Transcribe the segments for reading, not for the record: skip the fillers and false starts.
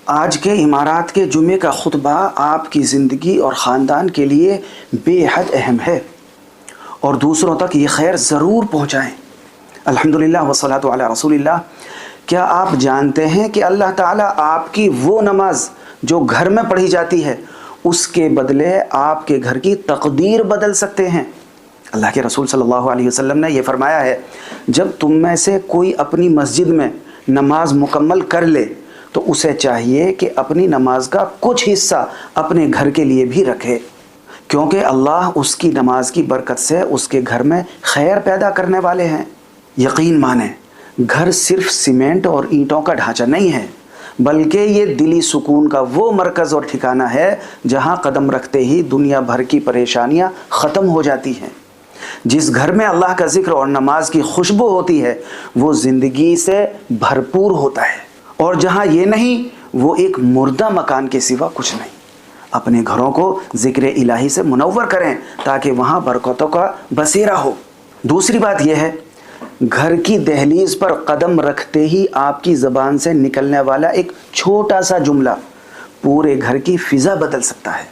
آج کے امارات کے جمعے کا خطبہ آپ کی زندگی اور خاندان کے لیے بے حد اہم ہے اور دوسروں تک یہ خیر ضرور پہنچائیں۔ الحمدللہ والصلاۃ علی رسول اللہ۔ کیا آپ جانتے ہیں کہ اللہ تعالیٰ آپ کی وہ نماز جو گھر میں پڑھی جاتی ہے اس کے بدلے آپ کے گھر کی تقدیر بدل سکتے ہیں؟ اللہ کے رسول صلی اللہ علیہ وسلم نے یہ فرمایا ہے، جب تم میں سے کوئی اپنی مسجد میں نماز مکمل کر لے تو اسے چاہیے کہ اپنی نماز کا کچھ حصہ اپنے گھر کے لیے بھی رکھے، کیونکہ اللہ اس کی نماز کی برکت سے اس کے گھر میں خیر پیدا کرنے والے ہیں۔ یقین مانیں، گھر صرف سیمنٹ اور اینٹوں کا ڈھانچہ نہیں ہے، بلکہ یہ دلی سکون کا وہ مرکز اور ٹھکانہ ہے جہاں قدم رکھتے ہی دنیا بھر کی پریشانیاں ختم ہو جاتی ہیں۔ جس گھر میں اللہ کا ذکر اور نماز کی خوشبو ہوتی ہے وہ زندگی سے بھرپور ہوتا ہے، اور جہاں یہ نہیں وہ ایک مردہ مکان کے سوا کچھ نہیں۔ اپنے گھروں کو ذکر الہی سے منور کریں تاکہ وہاں برکتوں کا بسیرا ہو۔ دوسری بات یہ ہے، گھر کی دہلیز پر قدم رکھتے ہی آپ کی زبان سے نکلنے والا ایک چھوٹا سا جملہ پورے گھر کی فضا بدل سکتا ہے۔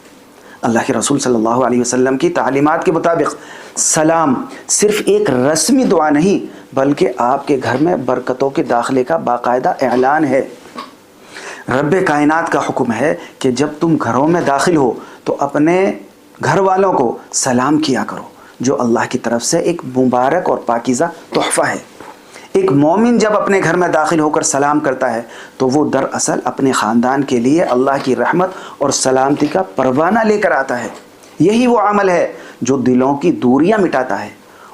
اللہ کے رسول صلی اللہ علیہ وسلم کی تعلیمات کے مطابق سلام صرف ایک رسمی دعا نہیں بلکہ آپ کے گھر میں برکتوں کے داخلے کا باقاعدہ اعلان ہے۔ رب کائنات کا حکم ہے کہ جب تم گھروں میں داخل ہو تو اپنے گھر والوں کو سلام کیا کرو، جو اللہ کی طرف سے ایک مبارک اور پاکیزہ تحفہ ہے۔ ایک مومن جب اپنے گھر میں داخل ہو کر سلام کرتا ہے تو وہ دراصل اپنے خاندان کے لیے اللہ کی رحمت اور سلامتی کا پروانہ لے کر آتا ہے۔ یہی وہ عمل ہے جو دلوں کی دوریاں مٹاتا ہے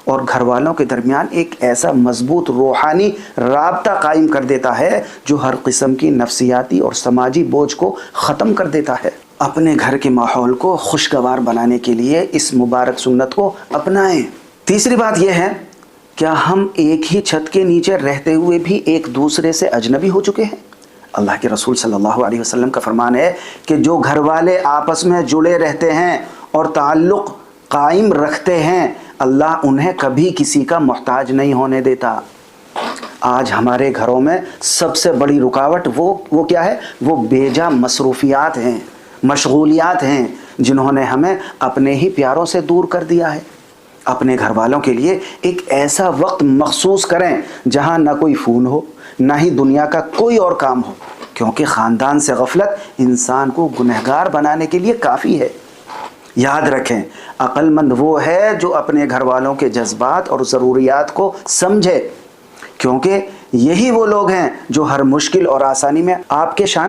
اور گھر والوں کے درمیان ایک ایسا مضبوط روحانی رابطہ قائم کر دیتا ہے جو ہر قسم کی نفسیاتی اور سماجی بوجھ کو ختم کر دیتا ہے۔ اپنے گھر کے ماحول کو خوشگوار بنانے کے لیے اس مبارک سنت کو اپنائیں۔ تیسری بات یہ ہے، کیا ہم ایک ہی چھت کے نیچے رہتے ہوئے بھی ایک دوسرے سے اجنبی ہو چکے ہیں؟ اللہ کے رسول صلی اللہ علیہ وسلم کا فرمان ہے کہ جو گھر والے آپس میں جڑے رہتے ہیں اور تعلق قائم رکھتے ہیں اللہ انہیں کبھی کسی کا محتاج نہیں ہونے دیتا۔ آج ہمارے گھروں میں سب سے بڑی رکاوٹ وہ کیا ہے؟ وہ بے جا مصروفیات ہیں، مشغولیات ہیں جنہوں نے ہمیں اپنے ہی پیاروں سے دور کر دیا ہے۔ اپنے گھر والوں کے لیے ایک ایسا وقت مخصوص کریں جہاں نہ کوئی فون ہو نہ ہی دنیا کا کوئی اور کام ہو، کیونکہ خاندان سے غفلت انسان کو گنہگار بنانے کے لیے کافی ہے۔ یاد رکھیں، عقل مند وہ ہے جو اپنے گھر والوں کے جذبات اور ضروریات کو سمجھے، کیونکہ یہی وہ لوگ ہیں جو ہر مشکل اور آسانی میں آپ کے شان